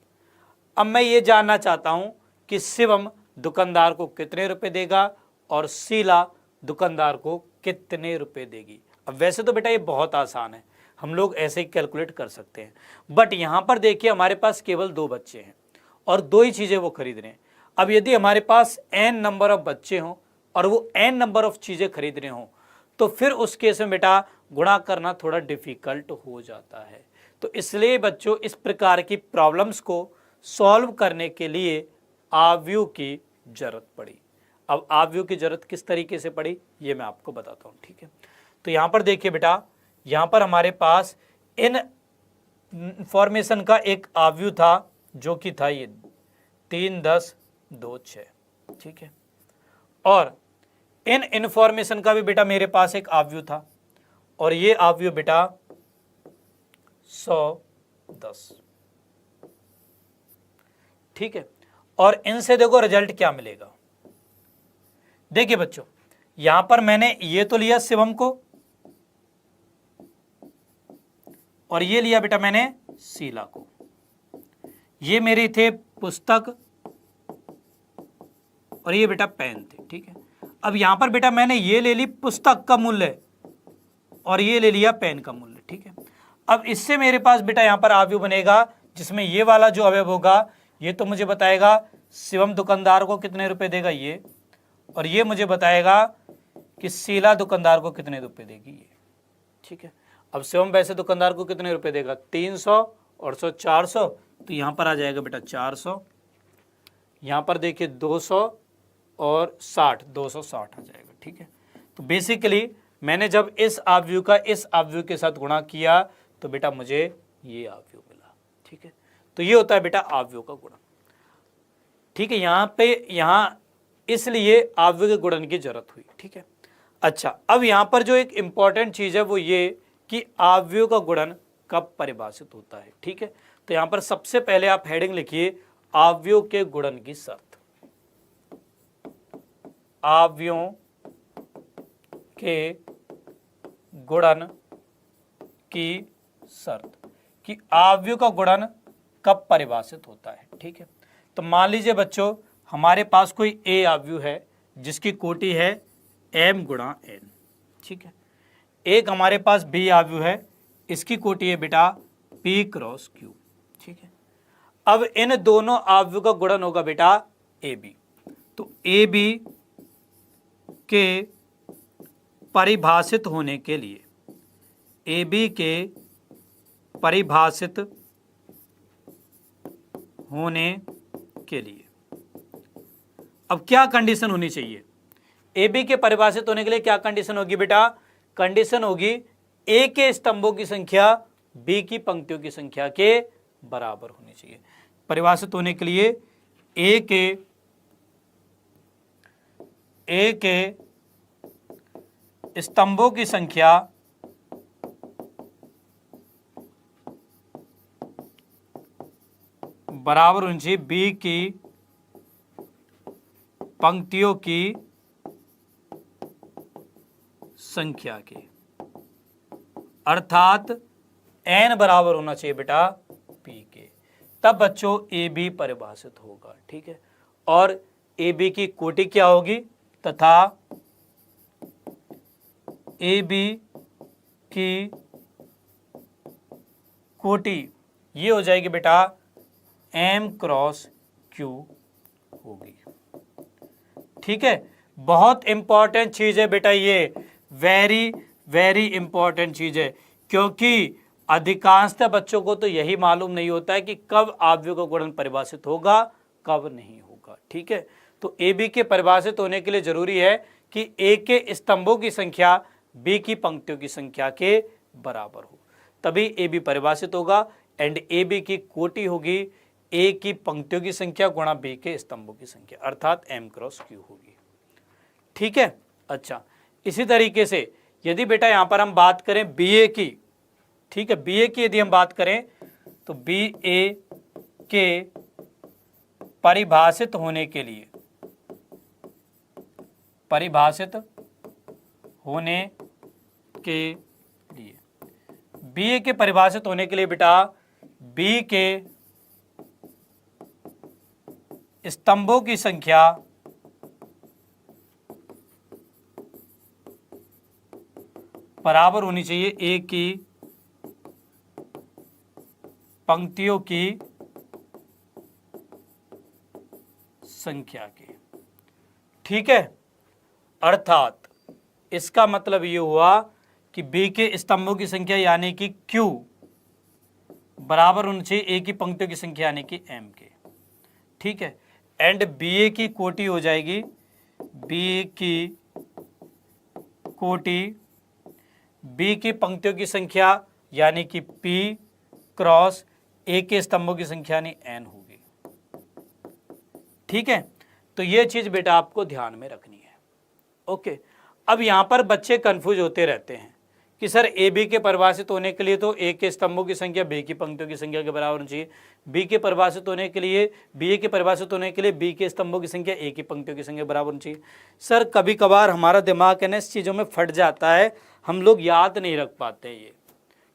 अब मैं ये जानना चाहता हूं कि शिवम दुकानदार को कितने रुपए देगा और शीला दुकानदार को कितने रुपए देगी। अब वैसे तो बेटा ये बहुत आसान है, हम लोग ऐसे ही कैलकुलेट कर सकते हैं, बट यहाँ पर देखिए हमारे पास केवल 2 बच्चे हैं और 2 ही चीज़ें वो खरीद रहे हैं। अब यदि हमारे पास n नंबर ऑफ बच्चे हों और वो n नंबर ऑफ चीज़ें खरीद रहे हों, तो फिर उस केस में बेटा गुणा करना थोड़ा डिफिकल्ट हो जाता है। तो इसलिए बच्चों इस प्रकार की प्रॉब्लम्स को सॉल्व करने के लिए अवयव की जरूरत पड़ी। अब अवयव की जरूरत किस तरीके से पड़ी ये मैं आपको बताता हूँ। ठीक है, तो यहाँ पर देखिए बेटा, यहाँ पर हमारे पास इन इंफॉर्मेशन का एक अवयव था जो कि था ये 3 10 2 6। ठीक है, और इन इंफॉर्मेशन का भी बेटा मेरे पास एक अवयव था, और ये अवयव बेटा 100 10। ठीक है, और इनसे देखो रिजल्ट क्या मिलेगा। देखिए बच्चों, यहां पर मैंने ये तो लिया शिवम को और ये लिया बेटा मैंने शीला को, ये मेरे थे पुस्तक और ये बेटा पेन थे। ठीक है, अब यहां पर बेटा मैंने ये ले ली पुस्तक का मूल्य और ये ले लिया पेन का मूल्य। ठीक है, अब इससे मेरे पास बेटा यहां पर अवयव बनेगा जिसमें ये वाला जो अवयव होगा ये तो मुझे बताएगा शिवम दुकानदार को कितने रुपए देगा ये, और ये मुझे बताएगा कि शीला दुकानदार को कितने रुपए देगी ये। ठीक है, अब शिवम वैसे दुकानदार को कितने रुपए देगा 300 और 100 400, तो यहाँ पर आ जाएगा बेटा 400, यहाँ पर देखिए 200 और 60 260 आ जाएगा। ठीक है, तो बेसिकली मैंने जब इस आव्यूह का इस आव्यूह के साथ गुणा किया तो बेटा मुझे ये आव्यूह मिला। ठीक है, तो ये होता है बेटा आव्यूह का गुणन। ठीक है, यहाँ इसलिए आव्यूह के गुणन की जरूरत हुई। ठीक है, अच्छा, अब यहाँ पर जो एक इंपॉर्टेंट चीज है वो ये कि आव्यूह का गुणन कब परिभाषित होता है। ठीक है, तो यहाँ पर सबसे पहले आप हेडिंग लिखिए आव्यूह के गुणन की शर्त। आव्यूहों के गुणन की शर्त कि आव्यूह का गुणन कब परिभाषित होता है। ठीक है, तो मान लीजिए बच्चों हमारे पास कोई ए आव्यूह है जिसकी कोटि है m गुणा n। ठीक है, एक हमारे पास बी आव्यूह है, इसकी कोटि है बेटा p क्रॉस q। ठीक है, अब इन दोनों आव्यूह का गुणन होगा बेटा ab। तो ab के परिभाषित होने के लिए, ab के परिभाषित होने के लिए अब क्या कंडीशन होनी चाहिए? ए बी के परिभाषित होने के लिए क्या कंडीशन होगी बेटा? कंडीशन होगी ए के स्तंभों की संख्या बी की पंक्तियों की संख्या के बराबर होनी चाहिए। परिभाषित होने के लिए ए के स्तंभों की संख्या बराबर होनी चाहिए बी की पंक्तियों की संख्या के, अर्थात n बराबर होना चाहिए बेटा p के, तब बच्चों ए बी परिभाषित होगा। ठीक है, और ए बी की कोटि क्या होगी तथा ए बी की कोटि ये हो जाएगी बेटा m क्रॉस q होगी। ठीक है, बहुत इंपॉर्टेंट चीज है बेटा, ये वेरी वेरी इंपॉर्टेंट चीज है, क्योंकि अधिकांशतः बच्चों को तो यही मालूम नहीं होता है कि कब आव्यूह का गुणन परिभाषित होगा कब नहीं होगा। ठीक है, तो ए बी के परिभाषित होने के लिए जरूरी है कि ए के स्तंभों की संख्या बी की पंक्तियों की संख्या के बराबर हो, तभी ए बी परिभाषित होगा। एंड ए बी की कोटि होगी ए की पंक्तियों की संख्या गुणा बी के स्तंभों की संख्या, अर्थात m क्रॉस q होगी। ठीक है, अच्छा, इसी तरीके से यदि बेटा यहां पर हम बात करें बी ए की, ठीक है, बी ए की यदि हम बात करें तो बी ए के परिभाषित होने के लिए, परिभाषित होने के लिए बी ए के परिभाषित होने के लिए बेटा बी के स्तंभों की संख्या बराबर होनी चाहिए ए की पंक्तियों की संख्या के। ठीक है, अर्थात इसका मतलब ये हुआ कि बी के स्तंभों की संख्या यानी कि Q बराबर होनी चाहिए ए की पंक्तियों की संख्या यानी कि M के। ठीक है, एंड बी ए की कोटि हो जाएगी बी ए की कोटि बी की पंक्तियों की संख्या यानी कि P क्रॉस ए के स्तंभों की संख्या यानी N होगी। ठीक है, तो ये चीज बेटा आपको ध्यान में रखनी है। ओके, अब यहां पर बच्चे कंफ्यूज होते रहते हैं कि सर ए बी के परिभाषित होने के लिए तो ए के स्तंभों की संख्या बी की पंक्तियों की संख्या के बराबर होनी चाहिए, बी के परिभाषित होने के लिए बी ए के परिभाषित होने के लिए बी के स्तंभों की संख्या ए की पंक्तियों की संख्या बराबर होनी चाहिए। सर कभी कभार हमारा दिमाग है ना इस चीज़ों में फट जाता है, हम लोग याद नहीं रख पाते। ये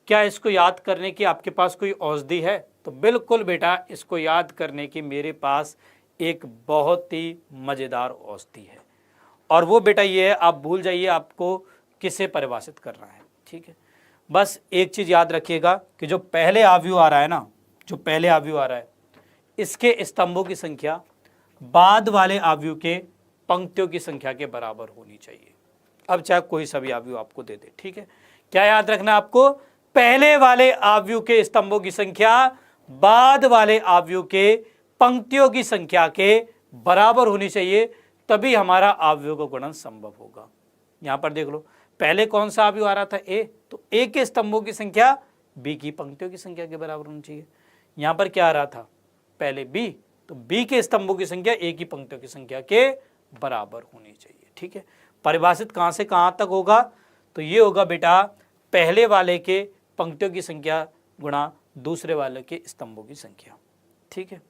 क्या इसको याद करने की आपके पास कोई औषधि है? तो बिल्कुल बेटा, इसको याद करने की मेरे पास एक बहुत ही मज़ेदार औषधि है, और वो बेटा ये है, आप भूल जाइए आपको किसे परिभाषित करना है। ठीक है, बस एक चीज़ याद रखिएगा कि जो पहले आव्यूह आ रहा है ना, जो पहले आव्यूह आ रहा है, इसके स्तंभों की संख्या बाद वाले आव्यूह के पंक्तियों की संख्या के बराबर होनी चाहिए। अब चाहे कोई सा भी आव्यूह आपको दे दे। ठीक है, क्या याद रखना है आपको? पहले वाले आव्यूह के स्तंभों की संख्या बाद वाले आव्यूह के पंक्तियों की संख्या के बराबर होनी चाहिए, तभी हमारा आव्यूह का गुणन संभव होगा। यहां पर देख लो, पहले कौन सा अवयव आ रहा था ए, तो ए के स्तंभों की संख्या बी की पंक्तियों की संख्या के बराबर होनी चाहिए। यहां पर क्या आ रहा था, पहले बी, तो बी के स्तंभों की संख्या ए की पंक्तियों की संख्या के बराबर होनी चाहिए। ठीक है, परिभाषित कहां से कहां तक होगा, तो ये होगा बेटा पहले वाले के पंक्तियों की संख्या गुणा दूसरे वाले के स्तंभों की संख्या। ठीक है,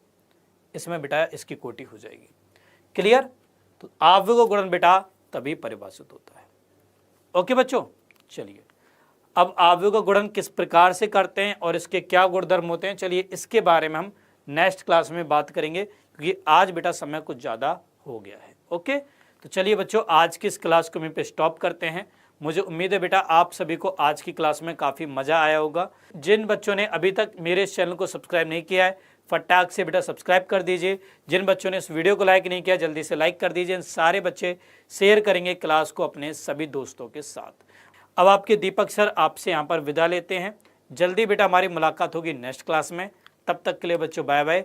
इसमें बेटा इसकी कोटि हो जाएगी। क्लियर, तो अवयव गुणन बेटा तभी परिभाषित होता है। ओके बच्चों, चलिए अब अवयव का गुणन किस प्रकार से करते हैं और इसके क्या गुणधर्म होते हैं, चलिए इसके बारे में हम नेक्स्ट क्लास में बात करेंगे, क्योंकि आज बेटा समय कुछ ज़्यादा हो गया है। ओके, तो चलिए बच्चों आज की इस क्लास को मैं पे स्टॉप करते हैं। मुझे उम्मीद है बेटा आप सभी को आज की क्लास में काफ़ी मज़ा आया होगा। जिन बच्चों ने अभी तक मेरे इस चैनल को सब्सक्राइब नहीं किया है, फटाक से बेटा सब्सक्राइब कर दीजिए। जिन बच्चों ने इस वीडियो को लाइक नहीं किया, जल्दी से लाइक कर दीजिए। सारे बच्चे शेयर करेंगे क्लास को अपने सभी दोस्तों के साथ। अब आपके दीपक सर आपसे यहाँ पर विदा लेते हैं। जल्दी बेटा हमारी मुलाकात होगी नेक्स्ट क्लास में। तब तक के लिए बच्चों बाय बाय।